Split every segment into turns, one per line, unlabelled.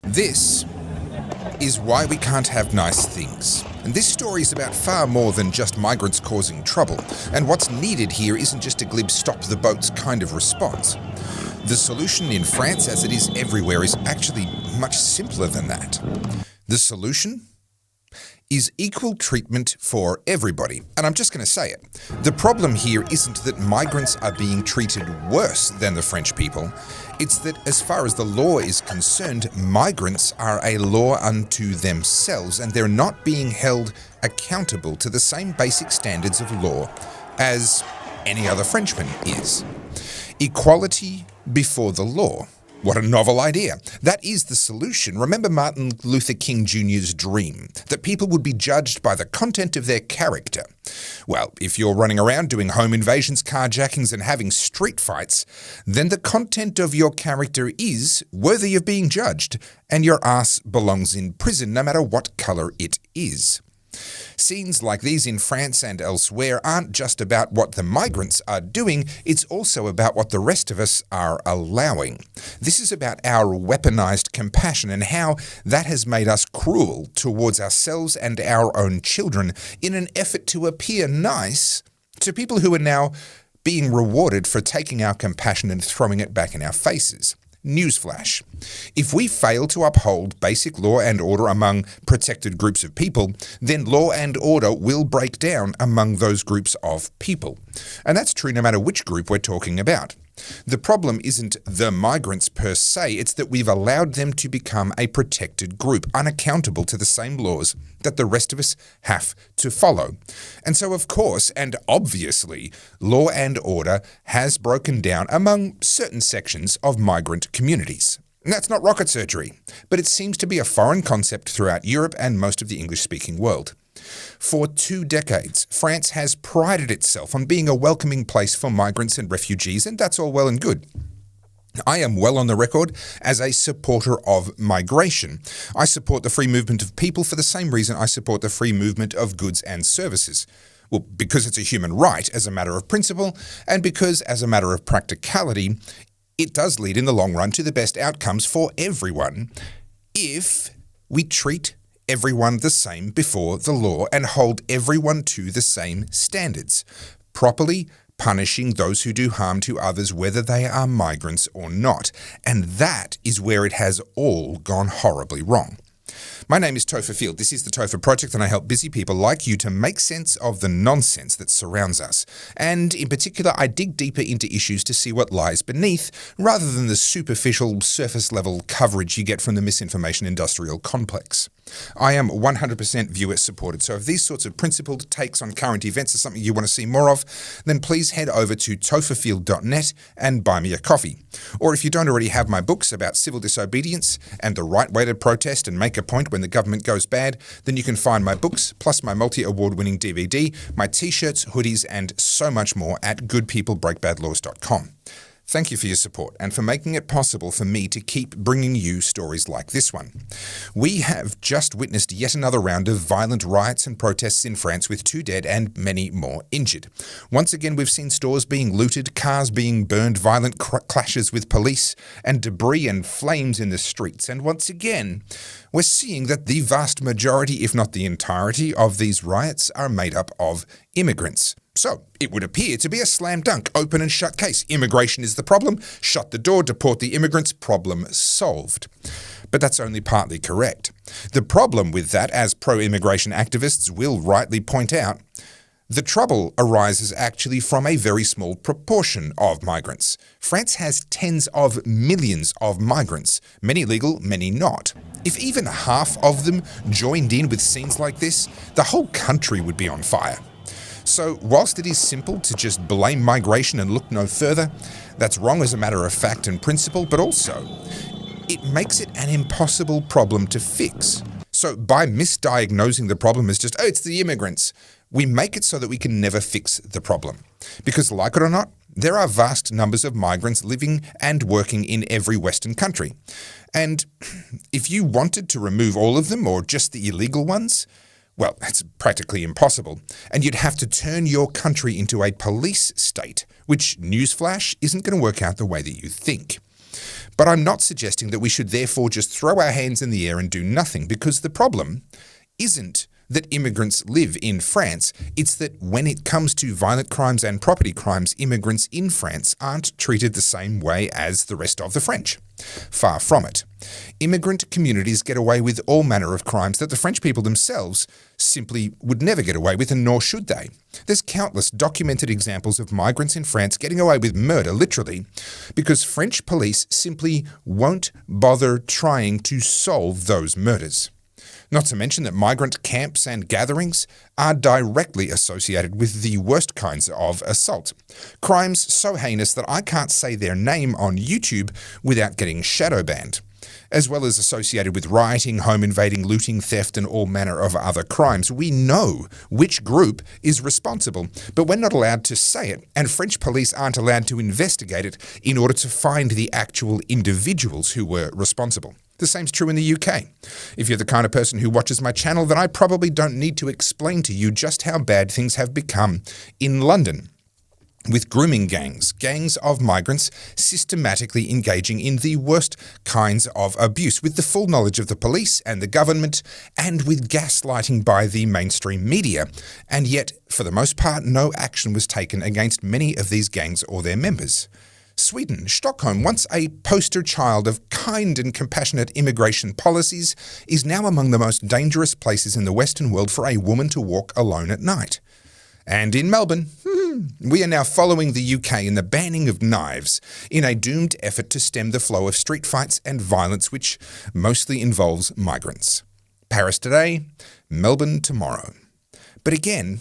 This is why we can't have nice things. And this story is about far more than just migrants causing trouble. And what's needed here isn't just a glib stop the boats kind of response. The solution in France, as it is everywhere, is actually much simpler than that. The solution is equal treatment for everybody. And I'm just going to say it. The problem here isn't that migrants are being treated worse than the French people. It's that as far as the law is concerned, migrants are a law unto themselves, and they're not being held accountable to the same basic standards of law as any other Frenchman is. Equality before the law. What a novel idea. That is the solution. Remember Martin Luther King Jr.'s dream, that people would be judged by the content of their character. Well, if you're running around doing home invasions, carjackings, and having street fights, then the content of your character is worthy of being judged, and your ass belongs in prison no matter what color it is. Scenes like these in France and elsewhere aren't just about what the migrants are doing, it's also about what the rest of us are allowing. This is about our weaponized compassion and how that has made us cruel towards ourselves and our own children in an effort to appear nice to people who are now being rewarded for taking our compassion and throwing it back in our faces. Newsflash. If we fail to uphold basic law and order among protected groups of people, then law and order will break down among those groups of people. And that's true no matter which group we're talking about. The problem isn't the migrants per se, it's that we've allowed them to become a protected group, unaccountable to the same laws that the rest of us have to follow. And so, of course, and obviously, law and order has broken down among certain sections of migrant communities. And that's not rocket surgery, but it seems to be a foreign concept throughout Europe and most of the English-speaking world. For 2 decades, France has prided itself on being a welcoming place for migrants and refugees, and that's all well and good. I am well on the record as a supporter of migration. I support the free movement of people for the same reason I support the free movement of goods and services. Well, because it's a human right as a matter of principle, and because as a matter of practicality, it does lead in the long run to the best outcomes for everyone if we treat everyone the same before the law and hold everyone to the same standards, properly punishing those who do harm to others, whether they are migrants or not. And that is where it has all gone horribly wrong. My name is Topher Field. This is the Topher Project, and I help busy people like you to make sense of the nonsense that surrounds us. And in particular, I dig deeper into issues to see what lies beneath, rather than the superficial, surface-level coverage you get from the misinformation industrial complex. I am 100% viewer-supported, so if these sorts of principled takes on current events are something you want to see more of, then please head over to topherfield.net and buy me a coffee. Or if you don't already have my books about civil disobedience and the right way to protest and make a point when the government goes bad, then you can find my books, plus my multi-award-winning DVD, my t-shirts, hoodies, and so much more at goodpeoplebreakbadlaws.com. Thank you for your support and for making it possible for me to keep bringing you stories like this one. We have just witnessed yet another round of violent riots and protests in France with 2 dead and many more injured. Once again, we've seen stores being looted, cars being burned, violent clashes with police, and debris and flames in the streets. And once again, we're seeing that the vast majority, if not the entirety, of these riots are made up of immigrants. So, it would appear to be a slam dunk, open and shut case. Immigration is the problem, shut the door, deport the immigrants, problem solved. But that's only partly correct. The problem with that, as pro-immigration activists will rightly point out, the trouble arises actually from a very small proportion of migrants. France has tens of millions of migrants, many legal, many not. If even half of them joined in with scenes like this, the whole country would be on fire. So, whilst it is simple to just blame migration and look no further, that's wrong as a matter of fact and principle, but also, it makes it an impossible problem to fix. So, by misdiagnosing the problem as just, oh, it's the immigrants, we make it so that we can never fix the problem. Because, like it or not, there are vast numbers of migrants living and working in every Western country. And if you wanted to remove all of them, or just the illegal ones, well, that's practically impossible, and you'd have to turn your country into a police state, which, newsflash, isn't going to work out the way that you think. But I'm not suggesting that we should therefore just throw our hands in the air and do nothing, because the problem isn't that immigrants live in France. It's that when it comes to violent crimes and property crimes, immigrants in France aren't treated the same way as the rest of the French. Far from it. Immigrant communities get away with all manner of crimes that the French people themselves simply would never get away with, and nor should they. There's countless documented examples of migrants in France getting away with murder, literally, because French police simply won't bother trying to solve those murders. Not to mention that migrant camps and gatherings are directly associated with the worst kinds of assault. Crimes so heinous that I can't say their name on YouTube without getting shadow banned, as well as associated with rioting, home invading, looting, theft, and all manner of other crimes. We know which group is responsible, but we're not allowed to say it, and French police aren't allowed to investigate it in order to find the actual individuals who were responsible. The same's true in the UK. If you're the kind of person who watches my channel, then I probably don't need to explain to you just how bad things have become in London, with grooming gangs of migrants systematically engaging in the worst kinds of abuse, with the full knowledge of the police and the government, and with gaslighting by the mainstream media. And yet, for the most part, no action was taken against many of these gangs or their members. Sweden, Stockholm, once a poster child of kind and compassionate immigration policies, is now among the most dangerous places in the Western world for a woman to walk alone at night. And in Melbourne, we are now following the UK in the banning of knives in a doomed effort to stem the flow of street fights and violence which mostly involves migrants. Paris today, Melbourne tomorrow. But again,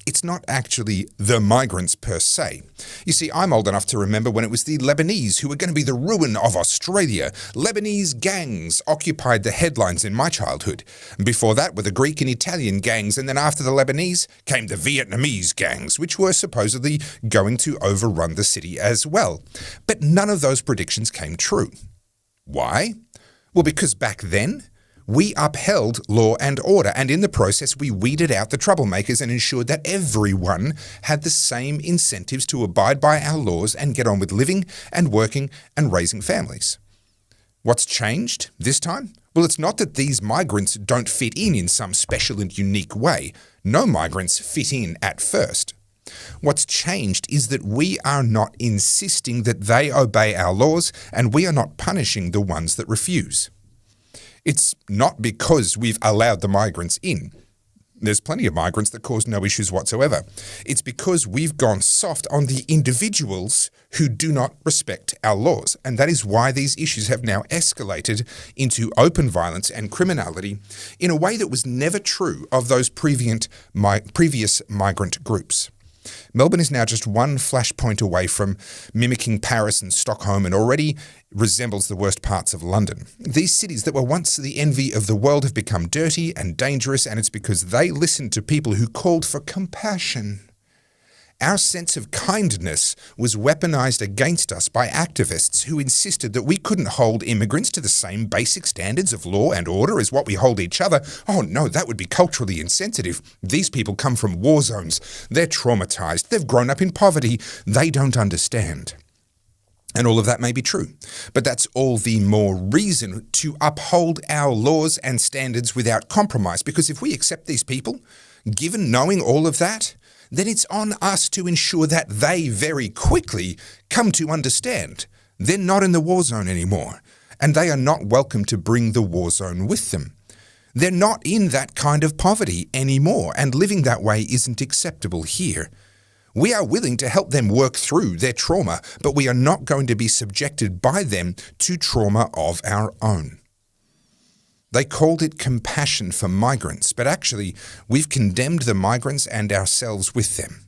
it's not actually the migrants per se. You see, I'm old enough to remember when it was the Lebanese who were going to be the ruin of Australia. Lebanese gangs occupied the headlines in my childhood. Before that were the Greek and Italian gangs, and then after the Lebanese came the Vietnamese gangs, which were supposedly going to overrun the city as well. But none of those predictions came true. Why? Well, because back then, we upheld law and order, and in the process we weeded out the troublemakers and ensured that everyone had the same incentives to abide by our laws and get on with living and working and raising families. What's changed this time? Well, it's not that these migrants don't fit in some special and unique way. No migrants fit in at first. What's changed is that we are not insisting that they obey our laws, and we are not punishing the ones that refuse. It's not because we've allowed the migrants in. There's plenty of migrants that cause no issues whatsoever. It's because we've gone soft on the individuals who do not respect our laws. And that is why these issues have now escalated into open violence and criminality in a way that was never true of those previous migrant groups. Melbourne is now just one flashpoint away from mimicking Paris and Stockholm, and already resembles the worst parts of London. These cities that were once the envy of the world have become dirty and dangerous, and it's because they listened to people who called for compassion. Our sense of kindness was weaponized against us by activists who insisted that we couldn't hold immigrants to the same basic standards of law and order as what we hold each other. Oh no, that would be culturally insensitive. These people come from war zones. They're traumatized. They've grown up in poverty. They don't understand. And all of that may be true, but that's all the more reason to uphold our laws and standards without compromise, because if we accept these people, given knowing all of that, then it's on us to ensure that they very quickly come to understand they're not in the war zone anymore, and they are not welcome to bring the war zone with them. They're not in that kind of poverty anymore, and living that way isn't acceptable here. We are willing to help them work through their trauma, but we are not going to be subjected by them to trauma of our own. They called it compassion for migrants, but actually, we've condemned the migrants and ourselves with them.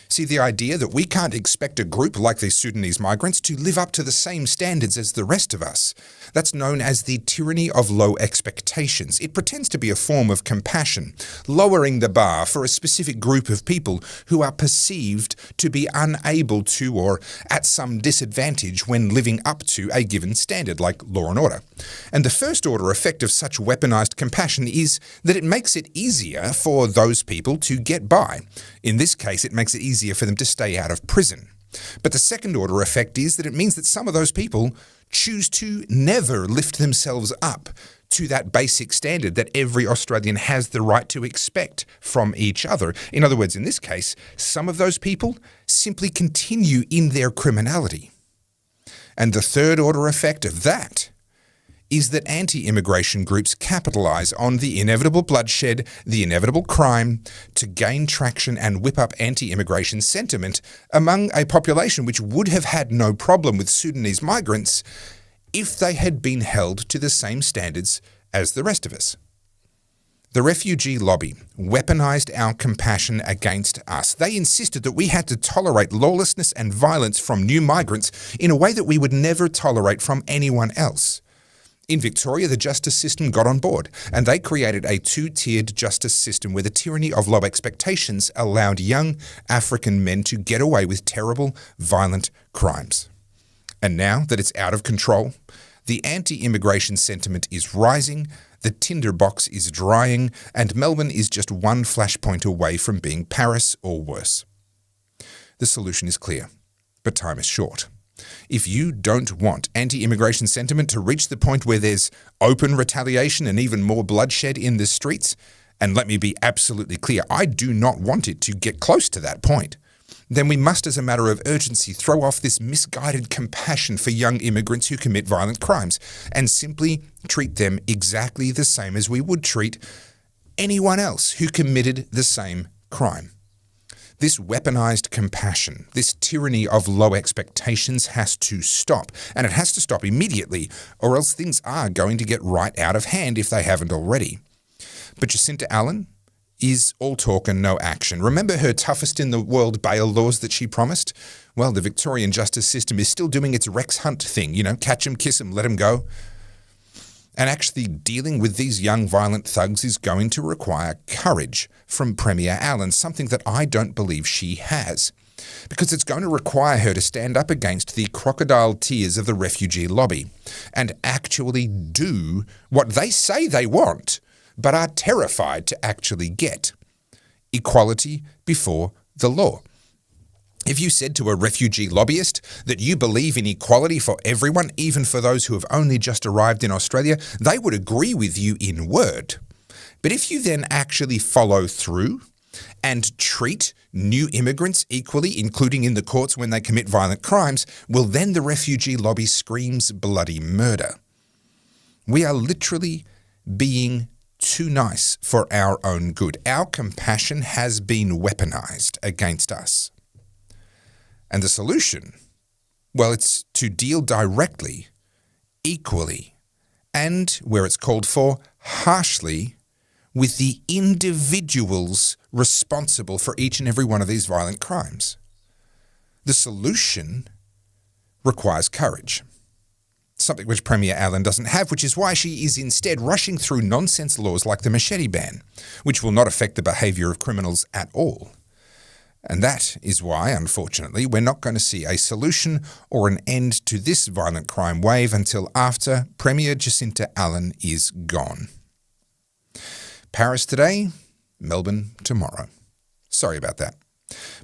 See, the idea that we can't expect a group like the Sudanese migrants to live up to the same standards as the rest of us. That's known as the tyranny of low expectations. It pretends to be a form of compassion, lowering the bar for a specific group of people who are perceived to be unable to or at some disadvantage when living up to a given standard like law and order. And the first order effect of such weaponized compassion is that it makes it easier for those people to get by. In this case, it makes it easier for them to stay out of prison. But the second order effect is that it means that some of those people choose to never lift themselves up to that basic standard that every Australian has the right to expect from each other. In other words, in this case, some of those people simply continue in their criminality. And the third order effect of that is that anti-immigration groups capitalise on the inevitable bloodshed, the inevitable crime, to gain traction and whip up anti-immigration sentiment among a population which would have had no problem with Sudanese migrants if they had been held to the same standards as the rest of us. The refugee lobby weaponized our compassion against us. They insisted that we had to tolerate lawlessness and violence from new migrants in a way that we would never tolerate from anyone else. In Victoria, the justice system got on board, and they created a two-tiered justice system where the tyranny of low expectations allowed young African men to get away with terrible, violent crimes. And now that it's out of control, the anti-immigration sentiment is rising, the tinderbox is drying, and Melbourne is just one flashpoint away from being Paris or worse. The solution is clear, but time is short. If you don't want anti-immigration sentiment to reach the point where there's open retaliation and even more bloodshed in the streets, and let me be absolutely clear, I do not want it to get close to that point, then we must, as a matter of urgency, throw off this misguided compassion for young immigrants who commit violent crimes and simply treat them exactly the same as we would treat anyone else who committed the same crime. This weaponized compassion, this tyranny of low expectations has to stop, and it has to stop immediately, or else things are going to get right out of hand if they haven't already. But Jacinta Allen is all talk and no action. Remember her toughest in the world bail laws that she promised? Well, the Victorian justice system is still doing its Rex Hunt thing, catch 'em, kiss 'em, let 'em go. And actually dealing with these young violent thugs is going to require courage from Premier Allen, something that I don't believe she has. Because it's going to require her to stand up against the crocodile tears of the refugee lobby and actually do what they say they want, but are terrified to actually get: equality before the law. If you said to a refugee lobbyist that you believe in equality for everyone, even for those who have only just arrived in Australia, they would agree with you in word. But if you then actually follow through and treat new immigrants equally, including in the courts when they commit violent crimes, well, then the refugee lobby screams bloody murder. We are literally being too nice for our own good. Our compassion has been weaponized against us. And the solution, well, it's to deal directly, equally, and, where it's called for, harshly with the individuals responsible for each and every one of these violent crimes. The solution requires courage, something which Premier Allen doesn't have, which is why she is instead rushing through nonsense laws like the machete ban, which will not affect the behaviour of criminals at all. And that is why, unfortunately, we're not going to see a solution or an end to this violent crime wave until after Premier Jacinta Allen is gone. Paris today, Melbourne tomorrow. Sorry about that.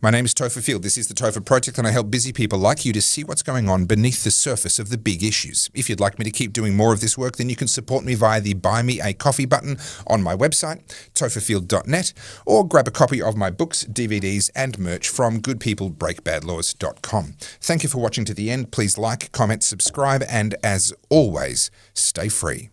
My name is Topher Field. This is the Topher Project, and I help busy people like you to see what's going on beneath the surface of the big issues. If you'd like me to keep doing more of this work, then you can support me via the Buy Me a Coffee button on my website, topherfield.net, or grab a copy of my books, DVDs, and merch from goodpeoplebreakbadlaws.com. Thank you for watching to the end. Please like, comment, subscribe, and as always, stay free.